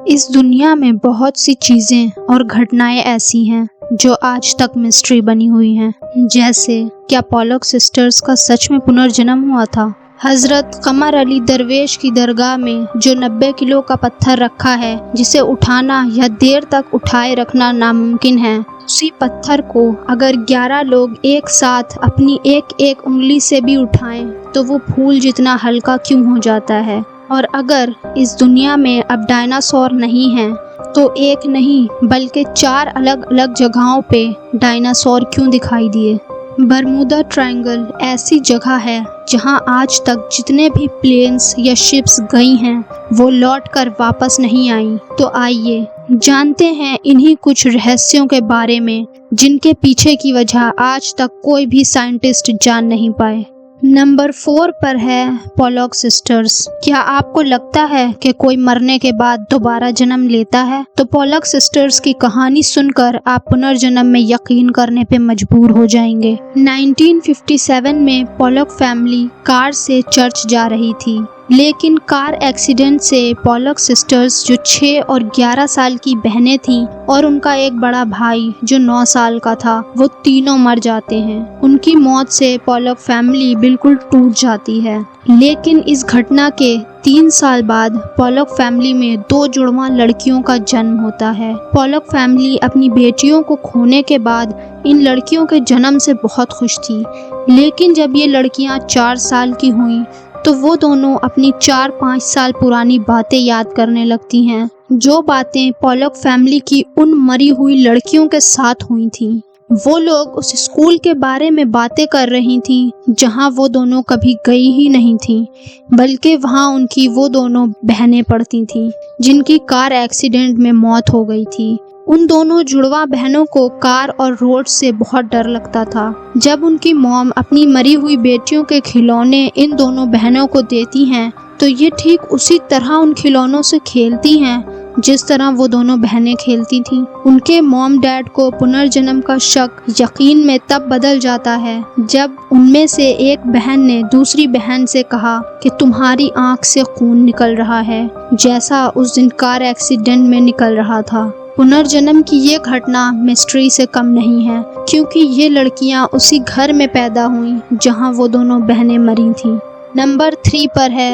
इस दुनिया में बहुत सी चीजें और घटनाएं ऐसी हैं जो आज तक मिस्ट्री बनी हुई हैं। जैसे क्या पोलक सिस्टर्स का सच में पुनर्जन्म हुआ था? हजरत कमर अली दरवेश की दरगाह में जो 90 किलो का पत्थर रखा है, जिसे उठाना या देर तक उठाए रखना नामुमकिन है, उसी पत्थर को अगर 11 लोग एक साथ अपनी एक एक उंगली से भी उठाएं तो वो फूल जितना हल्का क्यों हो जाता है? और अगर इस दुनिया में अब डायनासोर नहीं हैं, तो एक नहीं बल्कि 4 अलग अलग जगहों पे डायनासोर क्यों दिखाई दिए? बरमूदा ट्रायंगल ऐसी जगह है जहां आज तक जितने भी प्लेन्स या शिप्स गई हैं वो लौट कर वापस नहीं आई। तो आइए जानते हैं इन्हीं कुछ रहस्यों के बारे में जिनके पीछे की वजह आज तक कोई भी साइंटिस्ट जान नहीं पाए। नंबर 4 पर है पोलक सिस्टर्स। क्या आपको लगता है कि कोई मरने के बाद दोबारा जन्म लेता है? तो पोलक सिस्टर्स की कहानी सुनकर आप पुनर्जन्म में यकीन करने पे मजबूर हो जाएंगे। 1957 में पोलक फैमिली कार से चर्च जा रही थी, लेकिन कार एक्सीडेंट से पोलक सिस्टर्स जो 6 और 11 साल की बहनें थीं और उनका एक बड़ा भाई जो 9 साल का था, वो तीनों मर जाते हैं। उनकी मौत से पोलक फैमिली बिल्कुल टूट जाती है। लेकिन इस घटना के 3 साल बाद पोलक फैमिली में 2 जुड़वा लड़कियों का जन्म होता है। पोलक फैमिली अपनी बेटियों को खोने के बाद इन लड़कियों के जन्म से बहुत खुश थी, लेकिन जब ये लड़कियां 4 साल की हुईं तो वो दोनों अपनी 4-5 साल पुरानी बातें याद करने लगती हैं, जो बातें पोलक फैमिली की उन मरी हुई लड़कियों के साथ हुई थीं। वो लोग उस स्कूल के बारे में बातें कर रही थीं जहां वो दोनों कभी गई ही नहीं थीं, बल्कि वहां उनकी वो दोनों बहनें पढ़ती थीं जिनकी कार एक्सीडेंट में मौत हो गई थी। उन दोनों जुड़वा बहनों को कार और रोड से बहुत डर लगता था। जब उनकी मॉम अपनी मरी हुई बेटियों के खिलौने इन दोनों बहनों को देती हैं, तो ये ठीक उसी तरह उन खिलौनों से खेलती हैं जिस तरह वो दोनों बहनें खेलती थीं। उनके मॉम डैड को पुनर्जन्म का शक यकीन में तब बदल जाता है जब उनमें से एक बहन ने दूसरी बहन से कहा कि तुम्हारी आंख से खून निकल रहा है, जैसा उस दिन कार एक्सीडेंट में निकल रहा था। पुनर्जन्म की ये घटना मिस्ट्री से कम नहीं है, क्योंकि ये लड़कियां उसी घर में पैदा हुईं जहां वो दोनों बहनें मरी थीं। नंबर 3 पर है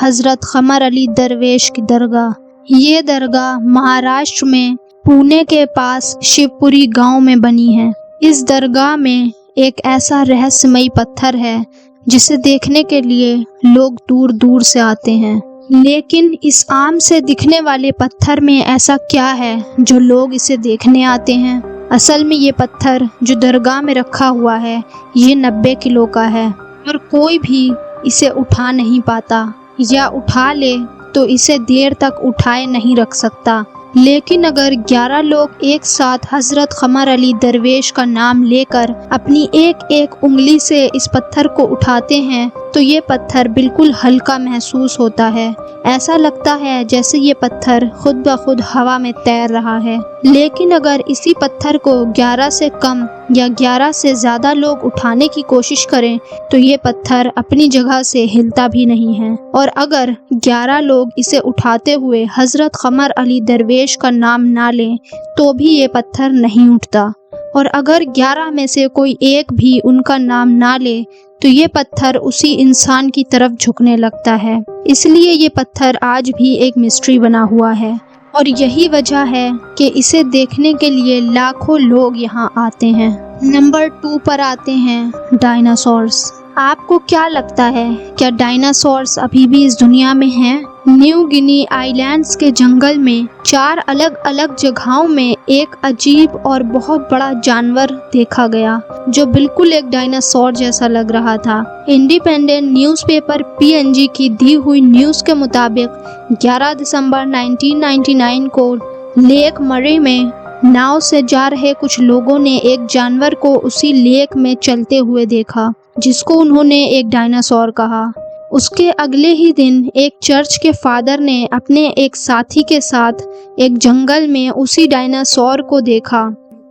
हजरत कमर अली दरवेश की दरगाह। ये दरगाह महाराष्ट्र में पुणे के पास शिवपुरी गांव में बनी है। इस दरगाह में एक ऐसा रहस्यमयी पत्थर है जिसे देखने के लिए लोग दूर दूर से आते हैं। लेकिन इस आम से दिखने वाले पत्थर में ऐसा क्या है जो लोग इसे देखने आते हैं? असल में ये पत्थर जो दरगाह में रखा हुआ है, ये 90 किलो का है और कोई भी इसे उठा नहीं पाता, या उठा ले तो इसे देर तक उठाए नहीं रख सकता। लेकिन अगर 11 लोग एक साथ हजरत कमर अली दरवेश का नाम लेकर अपनी एक एक उंगली से इस पत्थर को उठाते हैं तो ये पत्थर बिल्कुल हल्का महसूस होता है। ऐसा लगता है जैसे ये पत्थर खुद ब खुद हवा में तैर रहा है। लेकिन अगर इसी पत्थर को 11 से कम या 11 से ज़्यादा लोग उठाने की कोशिश करें तो ये पत्थर अपनी जगह से हिलता भी नहीं है। और अगर 11 लोग इसे उठाते हुए हजरत कमर अली दरवेश का नाम ना लें तो भी ये पत्थर नहीं उठता। और अगर 11 में से कोई एक भी उनका नाम ना ले तो ये पत्थर उसी इंसान की तरफ झुकने लगता है। इसलिए ये पत्थर आज भी एक मिस्ट्री बना हुआ है और यही वजह है कि इसे देखने के लिए लाखों लोग यहाँ आते हैं। नंबर 2 पर आते हैं डायनासोर्स। आपको क्या लगता है, क्या डायनासोर्स अभी भी इस दुनिया में हैं? न्यू गिनी आइलैंड्स के जंगल में 4 अलग अलग जगहों में एक अजीब और बहुत बड़ा जानवर देखा गया जो बिल्कुल एक डायनासोर जैसा लग रहा था। इंडिपेंडेंट न्यूज़पेपर PNG की दी हुई न्यूज़ के मुताबिक 11 दिसंबर 1999 को लेक मरे में नाव से जा रहे कुछ लोगों ने एक जानवर को उसी लेक में चलते हुए देखा जिसको उन्होंने एक डायनासोर कहा। उसके अगले ही दिन एक चर्च के फादर ने अपने एक साथी के साथ एक जंगल में उसी डायनासोर को देखा।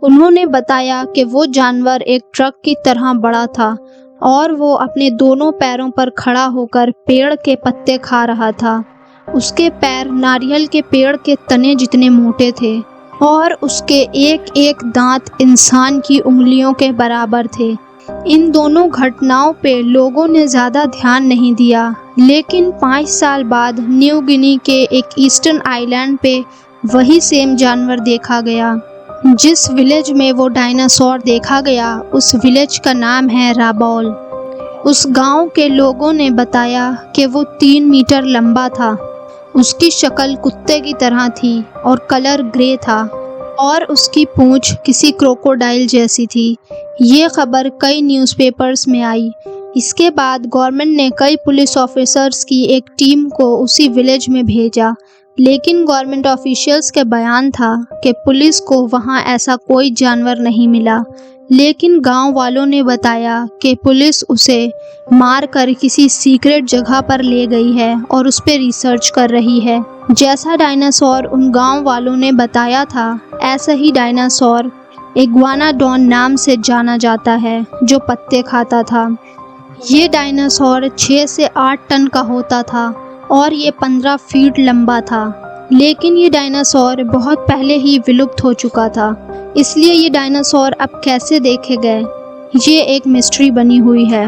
उन्होंने बताया कि वो जानवर एक ट्रक की तरह बड़ा था और वो अपने दोनों पैरों पर खड़ा होकर पेड़ के पत्ते खा रहा था। उसके पैर नारियल के पेड़ के तने जितने मोटे थे और उसके एक एक दांत इंसान की उंगलियों के बराबर थे। इन दोनों घटनाओं पे लोगों ने ज़्यादा ध्यान नहीं दिया, लेकिन 5 साल बाद न्यू गिनी के एक ईस्टर्न आइलैंड पे वही सेम जानवर देखा गया। जिस विलेज में वो डायनासोर देखा गया उस विलेज का नाम है राबौल। उस गांव के लोगों ने बताया कि वो 3 मीटर लंबा था, उसकी शक्ल कुत्ते की तरह थी और कलर ग्रे था और उसकी पूंछ किसी क्रोकोडाइल जैसी थी। ये खबर कई न्यूज़पेपर्स में आई। इसके बाद गवर्नमेंट ने कई पुलिस ऑफिसर्स की एक टीम को उसी विलेज में भेजा, लेकिन गवर्नमेंट ऑफिशियल्स के बयान था कि पुलिस को वहाँ ऐसा कोई जानवर नहीं मिला। लेकिन गांव वालों ने बताया कि पुलिस उसे मार कर किसी सीक्रेट जगह पर ले गई है और उस पर रिसर्च कर रही है। जैसा डायनासोर उन गांव वालों ने बताया था, ऐसा ही डायनासोर इग्वानाडोन नाम से जाना जाता है, जो पत्ते खाता था। ये डायनासोर 6 से 8 टन का होता था और ये 15 फीट लंबा था। लेकिन ये डायनासोर बहुत पहले ही विलुप्त हो चुका था, इसलिए ये डायनासोर अब कैसे देखे गए, ये एक मिस्ट्री बनी हुई है।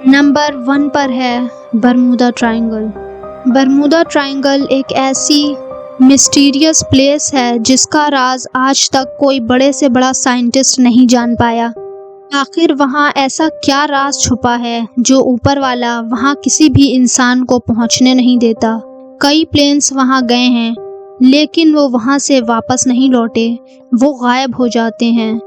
नंबर 1 पर है बरमूडा ट्रायंगल। बरमूडा ट्रायंगल एक ऐसी मिस्टीरियस प्लेस है जिसका राज आज तक कोई बड़े से बड़ा साइंटिस्ट नहीं जान पाया। आखिर वहाँ ऐसा क्या राज छुपा है जो ऊपर वाला वहाँ किसी भी इंसान को पहुँचने नहीं देता। कई प्लेन्स वहाँ गए हैं, लेकिन वो वहाँ से वापस नहीं लौटे, वो गायब हो जाते हैं।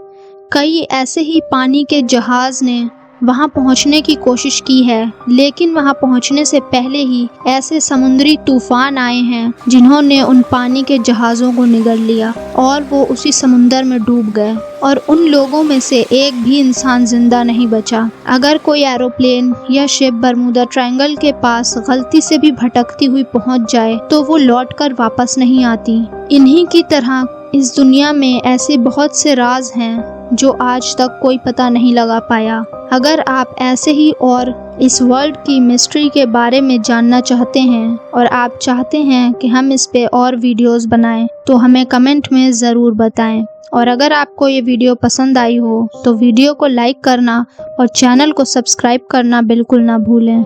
कई ऐसे ही पानी के जहाज़ ने वहाँ पहुँचने की कोशिश की है, लेकिन वहाँ पहुँचने से पहले ही ऐसे समुद्री तूफान आए हैं जिन्होंने उन पानी के जहाज़ों को निगल लिया और वो उसी समुंदर में डूब गए और उन लोगों में से एक भी इंसान जिंदा नहीं बचा। अगर कोई एरोप्लेन या शिप बरमूडा ट्रायंगल के पास गलती से भी भटकती हुई पहुँच जाए तो वो लौटकर वापस नहीं आती। इन्हीं की तरह इस दुनिया में ऐसे बहुत से राज हैं जो आज तक कोई पता नहीं लगा पाया। अगर आप ऐसे ही और इस वर्ल्ड की मिस्ट्री के बारे में जानना चाहते हैं और आप चाहते हैं कि हम इस पे और वीडियोस बनाएं, तो हमें कमेंट में ज़रूर बताएं। और अगर आपको ये वीडियो पसंद आई हो तो वीडियो को लाइक करना और चैनल को सब्सक्राइब करना बिल्कुल ना भूलें।